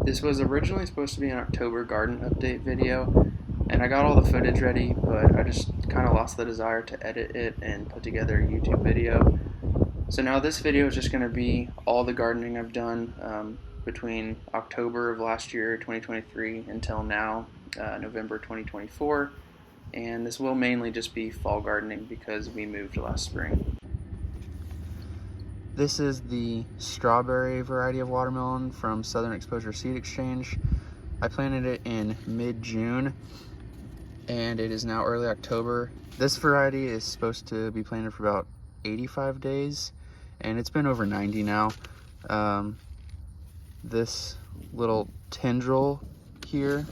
This was originally supposed to be an October garden update video, and I got all the footage ready, but I just kind of lost the desire to edit it and put together a YouTube video. So now this video is just going to be all the gardening I've done between October of last year, 2023, until now, November 2024. And this will mainly just be fall gardening because we moved last spring. This is the strawberry variety of watermelon from Southern Exposure Seed Exchange. I planted it in mid-June and it is now early October. This variety is supposed to be planted for about 85 days and it's been over 90 now. This little tendril here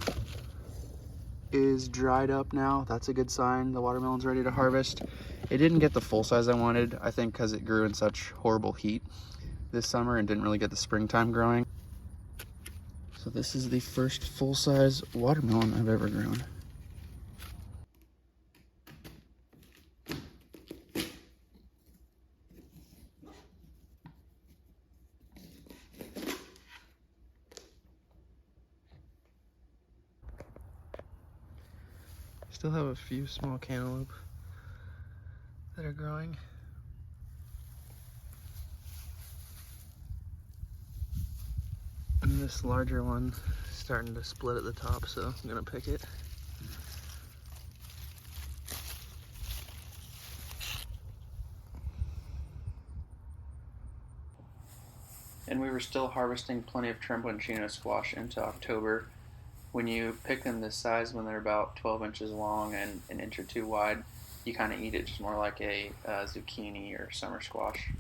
is dried up now. That's a good sign. The watermelon's ready to harvest. It didn't get the full size I wanted, I think because it grew in such horrible heat this summer and didn't really get the springtime growing. So this is the first full-size watermelon I've ever grown. Still have a few small cantaloupe that are growing. And this larger one is starting to split at the top, so I'm gonna pick it. And we were still harvesting plenty of Tremblantino squash into October. When you pick them this size, when they're about 12 inches long and an inch or two wide, you kind of eat it just more like a zucchini or summer squash.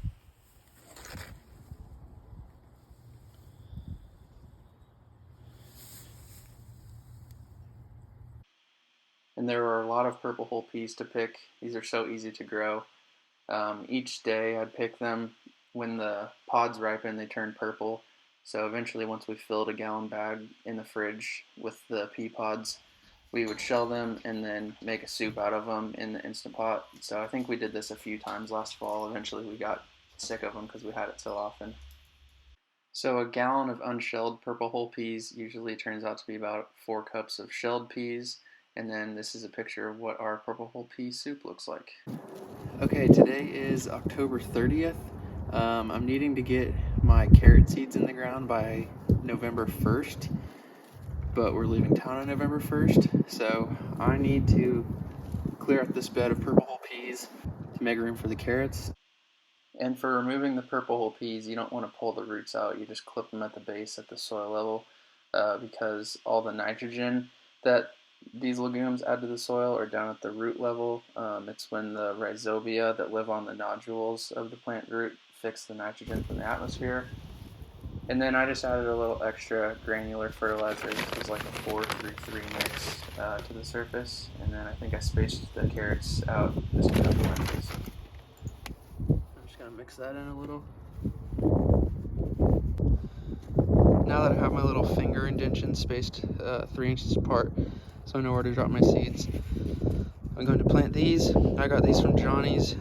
And there were a lot of purple whole peas to pick. These are so easy to grow. Each day I'd pick them. When the pods ripen, they turn purple. So eventually, once we filled a gallon bag in the fridge with the pea pods, we would shell them and then make a soup out of them in the Instant Pot. So I think we did this a few times last fall. Eventually we got sick of them because we had it so often. So a gallon of unshelled purple whole peas usually turns out to be about 4 cups of shelled peas. And then this is a picture of what our purple whole pea soup looks like. Okay, today is October 30th. I'm needing to get my carrot seeds in the ground by November 1st, but we're leaving town on November 1st, so I need to clear out this bed of purple whole peas to make room for the carrots. And for removing the purple whole peas, you don't want to pull the roots out, you just clip them at the base at the soil level, because all the nitrogen that these legumes add to the soil are down at the root level. It's when the rhizobia that live on the nodules of the plant root fix the nitrogen from the atmosphere. And then I just added a little extra granular fertilizer. This was like a 4-3-3 mix to the surface. And then I think I spaced the carrots out just a couple inches. I'm just going to mix that in a little. Now that I have my little finger indentions spaced 3 inches apart, so I know where to drop my seeds, I'm going to plant these. I got these from Johnny's.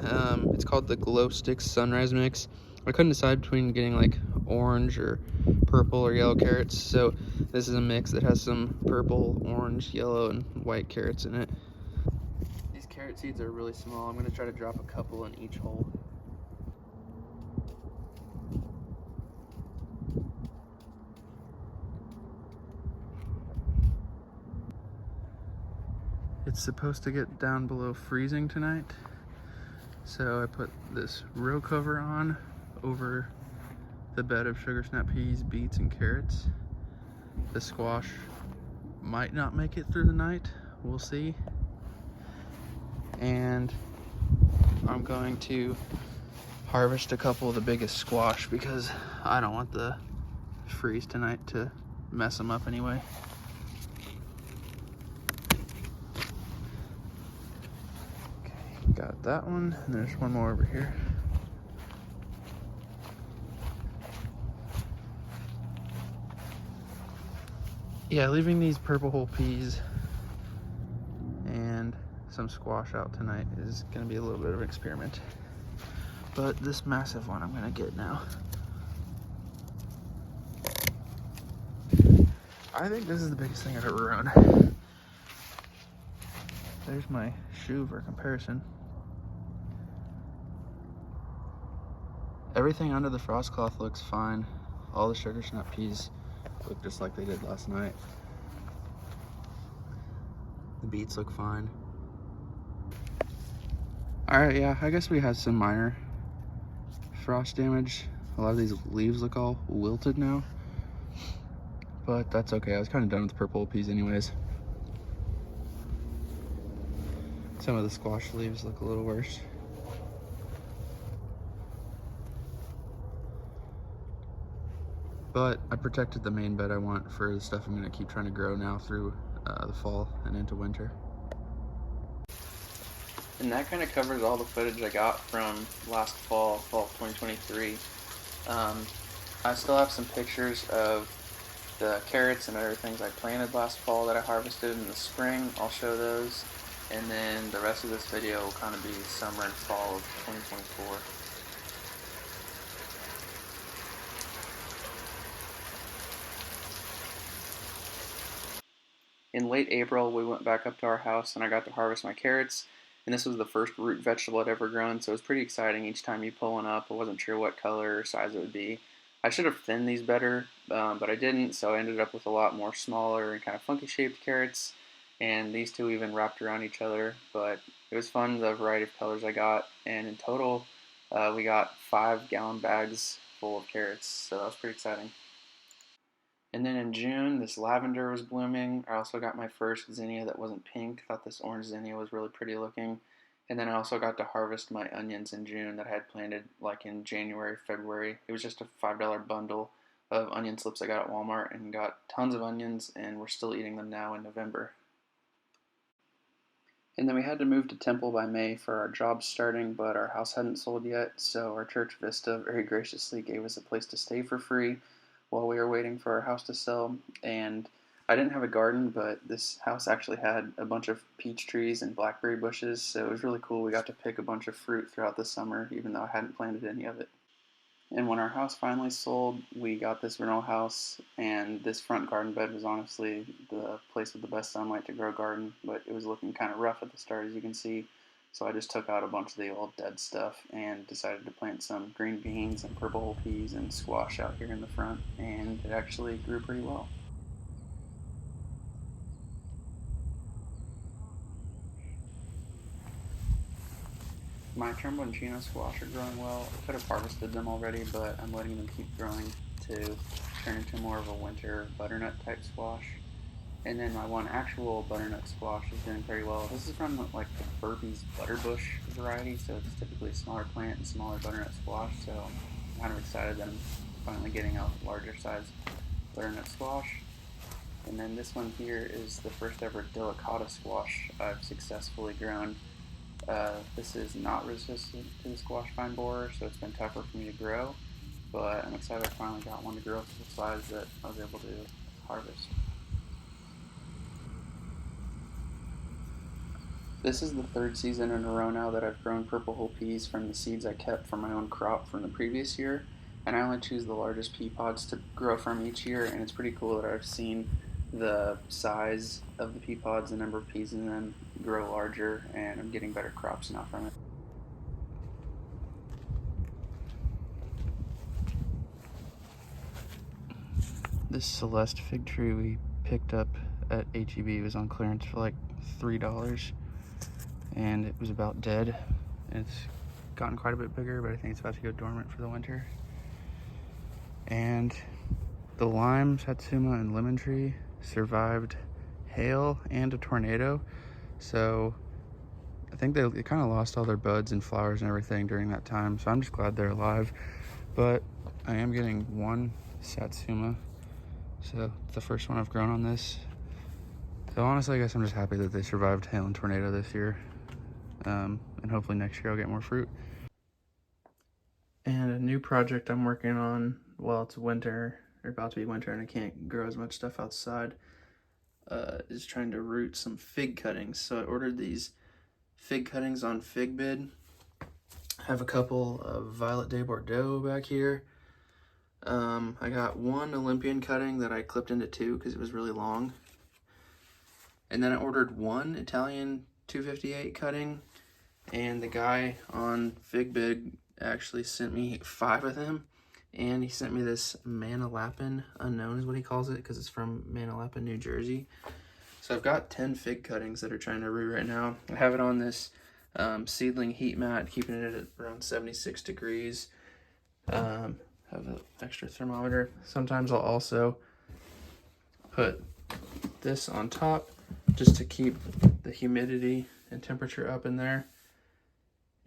It's called the Glow Sticks Sunrise Mix. I couldn't decide between getting like orange or purple or yellow carrots, so this is a mix that has some purple, orange, yellow, and white carrots in it. These carrot seeds are really small. I'm going to try to drop a couple in each hole. It's supposed to get down below freezing tonight, so I put this row cover on over the bed of sugar snap peas, beets, and carrots. The squash might not make it through the night, we'll see. And I'm going to harvest a couple of the biggest squash because I don't want the freeze tonight to mess them up anyway. Got that one, and there's one more over here. Yeah, leaving these purple whole peas and some squash out tonight is gonna be a little bit of an experiment. But this massive one I'm gonna get now. I think this is the biggest thing I've ever grown. There's my shoe for comparison. Everything under the frost cloth looks fine. All the sugar snap peas look just like they did last night. The beets look fine. Alright, yeah, I guess we had some minor frost damage. A lot of these leaves look all wilted now, but that's okay. I was kind of done with purple peas anyways. Some of the squash leaves look a little worse. But I protected the main bed I want for the stuff I'm going to keep trying to grow now through the fall and into winter. And that kind of covers all the footage I got from last fall of 2023. I still have some pictures of the carrots and other things I planted last fall that I harvested in the spring. I'll show those. And then the rest of this video will kind of be summer and fall of 2024. In late April, we went back up to our house and I got to harvest my carrots. And this was the first root vegetable I'd ever grown, so it was pretty exciting each time you pull one up. I wasn't sure what color or size it would be. I should have thinned these better, but I didn't, so I ended up with a lot more smaller and kind of funky shaped carrots. And these two even wrapped around each other, but it was fun, the variety of colors I got. And in total, we got 5-gallon bags full of carrots, so that was pretty exciting. And then in June, this lavender was blooming. I also got my first zinnia that wasn't pink. I thought this orange zinnia was really pretty looking. And then I also got to harvest my onions in June that I had planted like in January, February. It was just a $5 bundle of onion slips I got at Walmart and got tons of onions, and we're still eating them now in November. And then we had to move to Temple by May for our job starting, but our house hadn't sold yet, so our church Vista very graciously gave us a place to stay for free while we were waiting for our house to sell. And I didn't have a garden, but this house actually had a bunch of peach trees and blackberry bushes, so it was really cool. We got to pick a bunch of fruit throughout the summer, even though I hadn't planted any of it. And when our house finally sold, we got this rental house, and this front garden bed was honestly the place with the best sunlight to grow a garden, but it was looking kind of rough at the start, as you can see. So I just took out a bunch of the old dead stuff and decided to plant some green beans and purple whole peas and squash out here in the front, and it actually grew pretty well. My Tromboncino squash are growing well. I could have harvested them already, but I'm letting them keep growing to turn into more of a winter butternut type squash. And then my one actual butternut squash is doing pretty well. This is from like the Burpee's butterbush variety, so it's typically a smaller plant and smaller butternut squash. So I'm kind of excited that I'm finally getting a larger size butternut squash. And then this one here is the first ever delicata squash I've successfully grown. This is not resistant to the squash vine borer, so it's been tougher for me to grow. But I'm excited I finally got one to grow to the size that I was able to harvest. This is the third season in a row now that I've grown purple whole peas from the seeds I kept from my own crop from the previous year. And I only choose the largest pea pods to grow from each year, and it's pretty cool that I've seen the size of the pea pods, the number of peas in them, grow larger, and I'm getting better crops now from it. This Celeste fig tree we picked up at HEB was on clearance for like $3, and it was about dead. It's gotten quite a bit bigger, but I think it's about to go dormant for the winter. And the lime, satsuma, and lemon tree survived hail and a tornado, so I think they kind of lost all their buds and flowers and everything during that time, so I'm just glad they're alive. But I am getting one satsuma, so it's the first one I've grown on this. So honestly, I guess I'm just happy that they survived hail and tornado this year, and hopefully next year I'll get more fruit. And a new project I'm working on while it's winter, or about to be winter, and I can't grow as much stuff outside, is trying to root some fig cuttings. So I ordered these fig cuttings on FigBid. I have a couple of Violet de Bordeaux back here. I got one Olympian cutting that I clipped into two because it was really long. And then I ordered one Italian 258 cutting, and the guy on FigBig actually sent me 5 of them, and he sent me this Manalapan Unknown is what he calls it because it's from Manalapan, New Jersey. So I've got 10 fig cuttings that are trying to root right now. I have it on this seedling heat mat, keeping it at around 76 degrees. Have an extra thermometer. Sometimes I'll also put this on top just to keep the humidity and temperature up in there.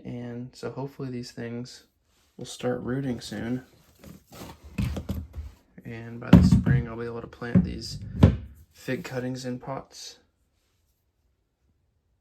And so hopefully these things will start rooting soon. And by the spring I'll be able to plant these fig cuttings in pots.